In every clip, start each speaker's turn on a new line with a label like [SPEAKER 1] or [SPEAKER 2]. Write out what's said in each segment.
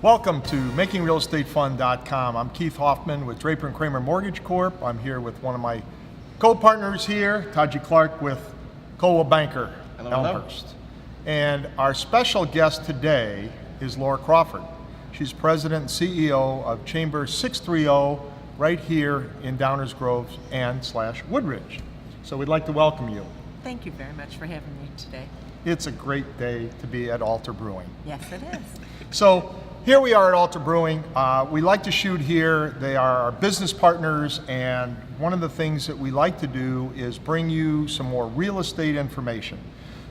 [SPEAKER 1] Welcome to MakingRealEstateFun.com. I'm Keith Hoffman with Draper & Kramer Mortgage Corp. I'm here with one of my co-partners here, Taji Clark with Coldwell Banker, Elmhurst. And our special guest today is Laura Crawford. She's President and CEO of Chamber 630 right here in Downers Grove and /Woodridge. So we'd like to welcome you.
[SPEAKER 2] Thank you very much for having me today.
[SPEAKER 1] It's a great day to be at Alter Brewing.
[SPEAKER 2] Yes, it is.
[SPEAKER 1] So here we are at Alter Brewing. We like to shoot here. They are our business partners, and one of the things that we like to do is bring you some more real estate information.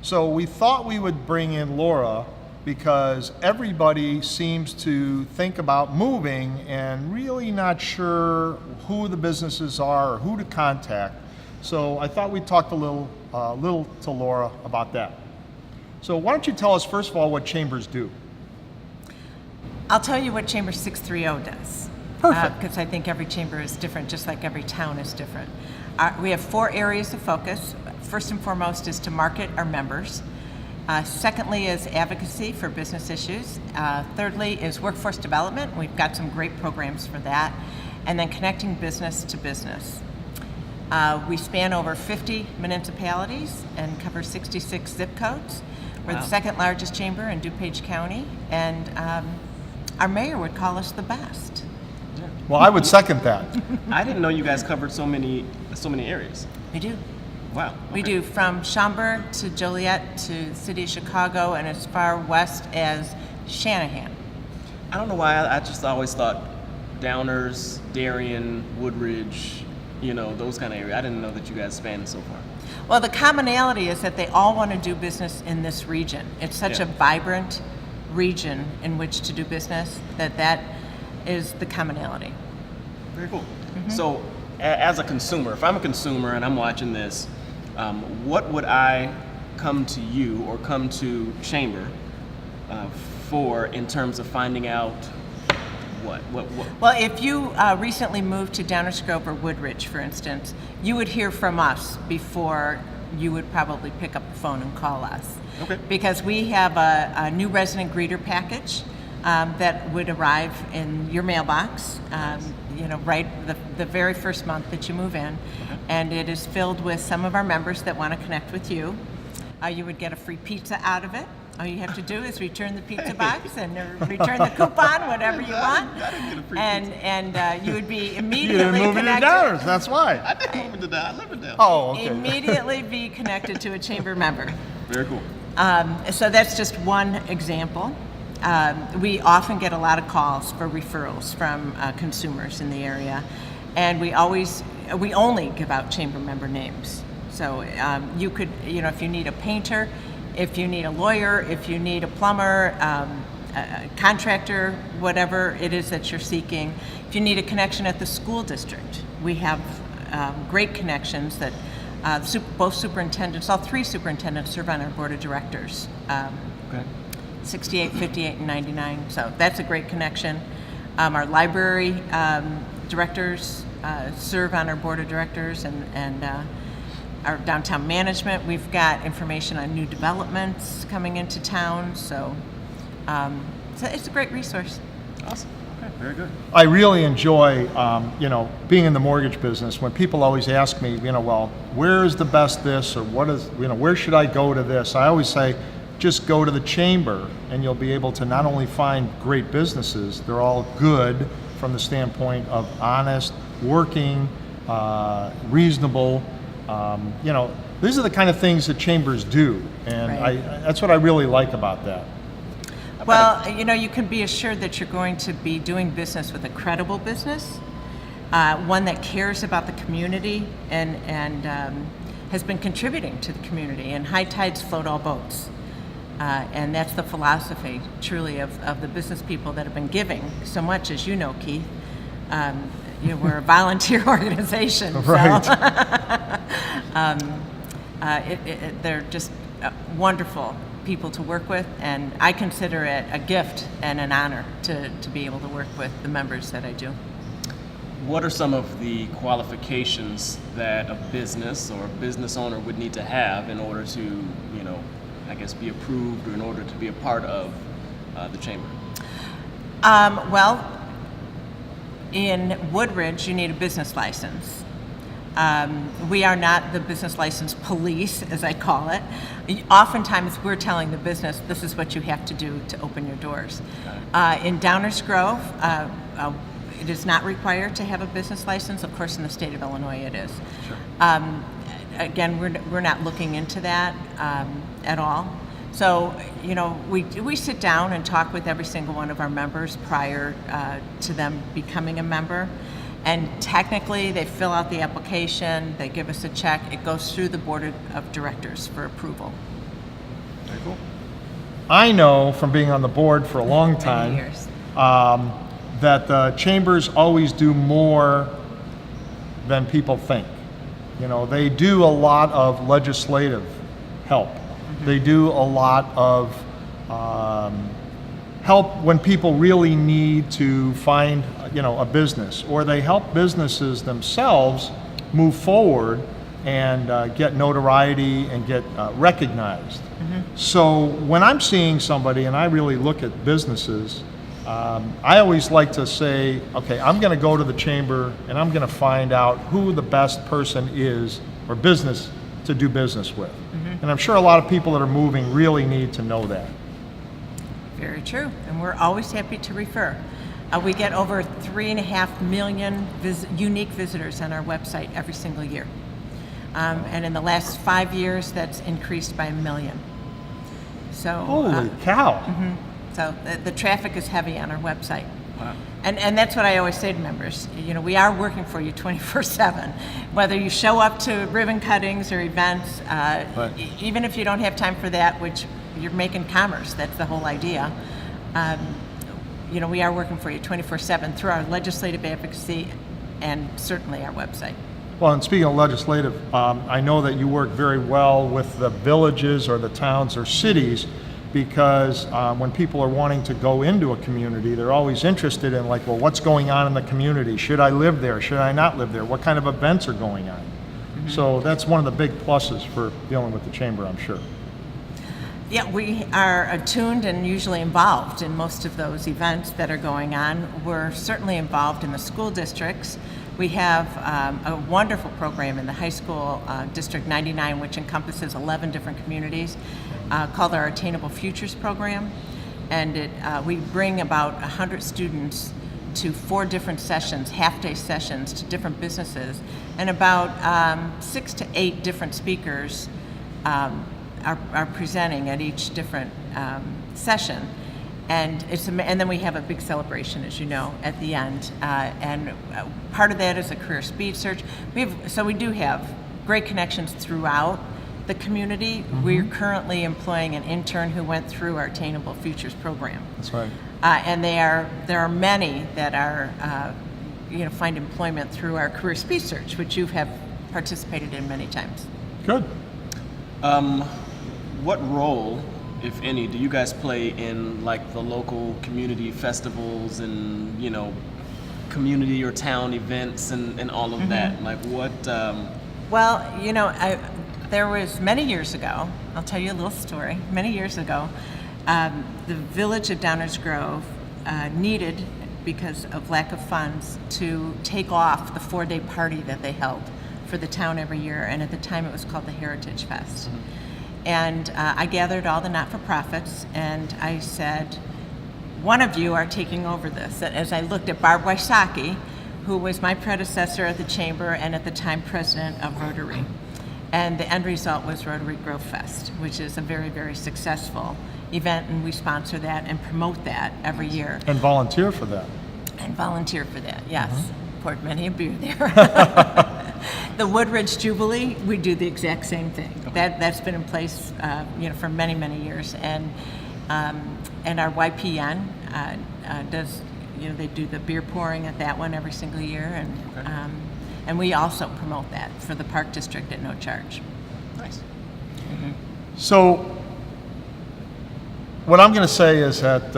[SPEAKER 1] So we thought we would bring in Laura because everybody seems to think about moving and really not sure who the businesses are or who to contact. So I thought we'd talk a little to Laura about that. So why don't you tell us, first of all, what chambers do?
[SPEAKER 2] I'll tell you what Chamber 630 does.
[SPEAKER 1] Perfect.
[SPEAKER 2] Because I think every chamber is different, just like every town is different. We have 4 areas of focus. First and foremost is to market our members. Secondly is advocacy for business issues. Thirdly is workforce development. We've got some great programs for that. And then connecting business to business. We span over 50 municipalities and cover 66 zip codes. We're the second largest chamber in DuPage County, and our mayor would call us the best.
[SPEAKER 3] Yeah.
[SPEAKER 1] Well, I would second that.
[SPEAKER 3] I didn't know you guys covered so many areas.
[SPEAKER 2] We do.
[SPEAKER 3] Wow.
[SPEAKER 2] We
[SPEAKER 3] okay.
[SPEAKER 2] do from Schaumburg to Joliet to the city of Chicago and as far west as Shanahan.
[SPEAKER 3] I don't know why I just always thought Downers, Darien, Woodridge, those kind of areas. I didn't know that you guys spanned so far.
[SPEAKER 2] Well, the commonality is that they all want to do business in this region. It's such a vibrant region in which to do business that is the commonality.
[SPEAKER 3] Very cool. So, as a consumer, if I'm a consumer and I'm watching this, what would I come to you or come to Chamber for in terms of finding out what?
[SPEAKER 2] Well, if you recently moved to Downers Grove or Woodridge, for instance, you would hear from us before you would probably pick up the phone and call us.
[SPEAKER 3] Okay.
[SPEAKER 2] Because we have a new resident greeter package that would arrive in your mailbox, right the very first month that you move in.
[SPEAKER 3] Okay.
[SPEAKER 2] And it is filled with some of our members that want to connect with you. You would get a free pizza out of it. All you have to do is return the pizza box and return the coupon, whatever you want.
[SPEAKER 3] I didn't get a free
[SPEAKER 2] and you would be
[SPEAKER 1] You
[SPEAKER 2] immediately
[SPEAKER 1] didn't move into
[SPEAKER 2] connected.
[SPEAKER 1] Downers, that's why.
[SPEAKER 3] I didn't move into Downers. I live in Downers.
[SPEAKER 1] Oh, okay.
[SPEAKER 2] Immediately be connected to a chamber member.
[SPEAKER 3] Very cool.
[SPEAKER 2] So that's just one example. We often get a lot of calls for referrals from consumers in the area, and we only give out chamber member names. So you could, if you need a painter, if you need a lawyer, if you need a plumber, a contractor, whatever it is that you're seeking, if you need a connection at the school district, we have great connections that both superintendents, all 3 superintendents serve on our board of directors.
[SPEAKER 3] Okay.
[SPEAKER 2] 68, 58, and 99. So that's a great connection. Our library directors serve on our board of directors, and our downtown management. We've got information on new developments coming into town. So it's a great resource.
[SPEAKER 3] Awesome. Okay. Very good.
[SPEAKER 1] I really enjoy, being in the mortgage business. When people always ask me, well, where is the best this, or what is, where should I go to this? I always say, just go to the chamber, and you'll be able to not only find great businesses, they're all good from the standpoint of honest, working, reasonable. These are the kind of things that chambers do, and
[SPEAKER 2] Right.
[SPEAKER 1] that's what I really like about that.
[SPEAKER 2] Well, you can be assured that you're going to be doing business with a credible business, one that cares about the community and has been contributing to the community. And high tides float all boats. And that's the philosophy, truly, of the business people that have been giving so much, as you know, Keith. We're a volunteer organization.
[SPEAKER 1] Right.
[SPEAKER 2] So, they're just wonderful people to work with, and I consider it a gift and an honor to be able to work with the members that I do.
[SPEAKER 3] What are some of the qualifications that a business or a business owner would need to have in order to, be approved or in order to be a part of the chamber?
[SPEAKER 2] Well, in Woodridge, you need a business license. We are not the business license police, as I call it. Oftentimes, we're telling the business, this is what you have to do to open your doors. In Downers Grove, it is not required to have a business license. Of course, in the state of Illinois, it is.
[SPEAKER 3] Sure.
[SPEAKER 2] Again, we're not looking into that at all. So, you know, we sit down and talk with every single one of our members prior to them becoming a member. And technically, they fill out the application, they give us a check, it goes through the board of directors for approval.
[SPEAKER 3] Very cool.
[SPEAKER 1] I know from being on the board for a long
[SPEAKER 2] Many
[SPEAKER 1] time
[SPEAKER 2] years.
[SPEAKER 1] that the chambers always do more than people think. You know, they do a lot of legislative help. They do a lot of help when people really need to find, you know, a business, or they help businesses themselves move forward and get notoriety and get recognized. So when I'm seeing somebody and I really look at businesses, I always like to say, okay, I'm going to go to the chamber and I'm going to find out who the best person is or business to do business with. And I'm sure a lot of people that are moving really need to know that.
[SPEAKER 2] Very true, and we're always happy to refer. We get over 3.5 million unique visitors on our website every single year. And in the last 5 years, that's increased by 1 million. So,
[SPEAKER 1] Holy cow.
[SPEAKER 2] so the traffic is heavy on our website.
[SPEAKER 3] Wow.
[SPEAKER 2] And that's what I always say to members. You know, we are working for you 24/7. Whether you show up to ribbon cuttings or events, even if you don't have time for that, which you're making commerce, that's the whole idea. You know, we are working for you 24/7 through our legislative advocacy and certainly our website.
[SPEAKER 1] Well, and speaking of legislative, I know that you work very well with the villages or the towns or cities, because when people are wanting to go into a community, they're always interested in, like, well, what's going on in the community? Should I live there? Should I not live there? What kind of events are going on? So that's one of the big pluses for dealing with the chamber, I'm sure.
[SPEAKER 2] Yeah, we are attuned and usually involved in most of those events that are going on. We're certainly involved in the school districts. We have a wonderful program in the high school, District 99, which encompasses 11 different communities, called our Attainable Futures program. And we bring about 100 students to 4 different sessions, half-day sessions, to different businesses. And about 6 to 8 different speakers are presenting at each different session. And then we have a big celebration, as you know, at the end. And part of that is a career speed search. So we do have great connections throughout the community. We're currently employing an intern who went through our Attainable Futures program.
[SPEAKER 1] That's right.
[SPEAKER 2] And there are many that are, find employment through our career speed search, which you have participated in many times.
[SPEAKER 1] Good.
[SPEAKER 3] What role, if any, do you guys play in, like, the local community festivals and, you know, community or town events and all of that? Like, what?
[SPEAKER 2] Well, you know, there was many years ago, I'll tell you a little story. Many years ago, the village of Downers Grove needed, because of lack of funds, to take off the 4-day party that they held for the town every year. And at the time, it was called the Heritage Fest. And I gathered all the not-for-profits, and I said, one of you are taking over this. As I looked at Barb Wysocki, who was my predecessor at the chamber and at the time president of Rotary. And the end result was Rotary Grove Fest, which is a very, very successful event, and we sponsor that and promote that every year.
[SPEAKER 1] And volunteer for that.
[SPEAKER 2] And volunteer for that, yes. Poured many a beer there. The Woodridge Jubilee, we do the exact same thing. That's been in place, for many, many years. And our YPN does, they do the beer pouring at that one every single year, and we also promote that for the Park District at no charge.
[SPEAKER 3] Nice.
[SPEAKER 1] So what I'm going to say is that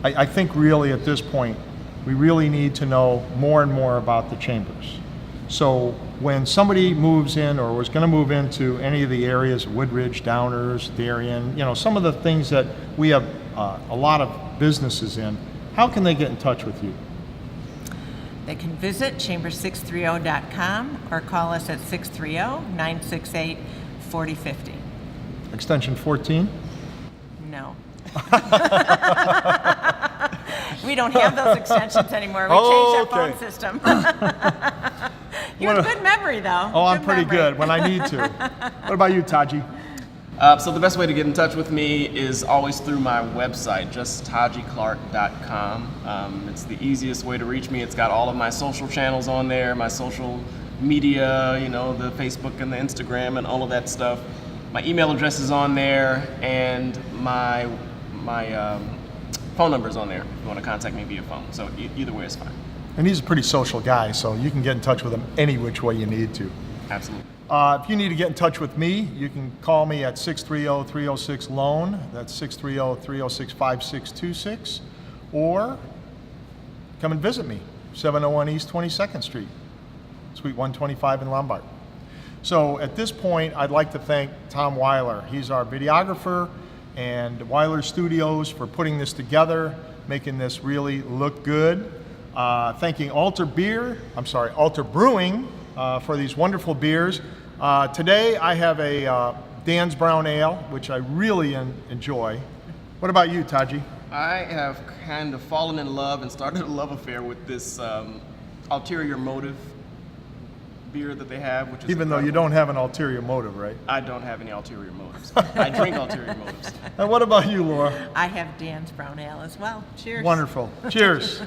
[SPEAKER 1] I think really at this point, we really need to know more and more about the chambers. So when somebody moves in or was going to move into any of the areas, Woodridge, Downers, Darien, some of the things that we have a lot of businesses in, how can they get in touch with you?
[SPEAKER 2] They can visit chamber630.com or call us at 630-968-4050.
[SPEAKER 1] Extension 14?
[SPEAKER 2] No. We don't have those extensions anymore. We changed our
[SPEAKER 1] Okay.
[SPEAKER 2] phone system. You have good memory, though.
[SPEAKER 1] Oh, I'm
[SPEAKER 2] Good
[SPEAKER 1] pretty
[SPEAKER 2] memory.
[SPEAKER 1] good when I need to. What about you, Taji?
[SPEAKER 3] So the best way to get in touch with me is always through my website, just tajiclark.com. It's the easiest way to reach me. It's got all of my social channels on there, my social media, you know, the Facebook and the Instagram and all of that stuff. My email address is on there, and my phone number is on there if you want to contact me via phone. So either way is fine.
[SPEAKER 1] And he's a pretty social guy, so you can get in touch with him any which way you need to.
[SPEAKER 3] Absolutely.
[SPEAKER 1] If you need to get in touch with me, you can call me at 630-306-LOAN. That's 630-306-5626. Or come and visit me, 701 East 22nd Street, Suite 125 in Lombard. So at this point, I'd like to thank Tom Weiler. He's our videographer, and Weiler Studios for putting this together, making this really look good. Thanking Alter Brewing for these wonderful beers. Today I have a Dan's Brown Ale, which I really enjoy. What about you, Taji?
[SPEAKER 3] I have kind of fallen in love and started a love affair with this Ulterior Motive beer that they have, which is
[SPEAKER 1] Even though you
[SPEAKER 3] incredible.
[SPEAKER 1] don't have an ulterior motive, right?
[SPEAKER 3] I don't have any ulterior motives. I drink ulterior motives.
[SPEAKER 1] And what about you, Laura?
[SPEAKER 2] I have Dan's Brown Ale as well. Cheers.
[SPEAKER 1] Wonderful. Cheers.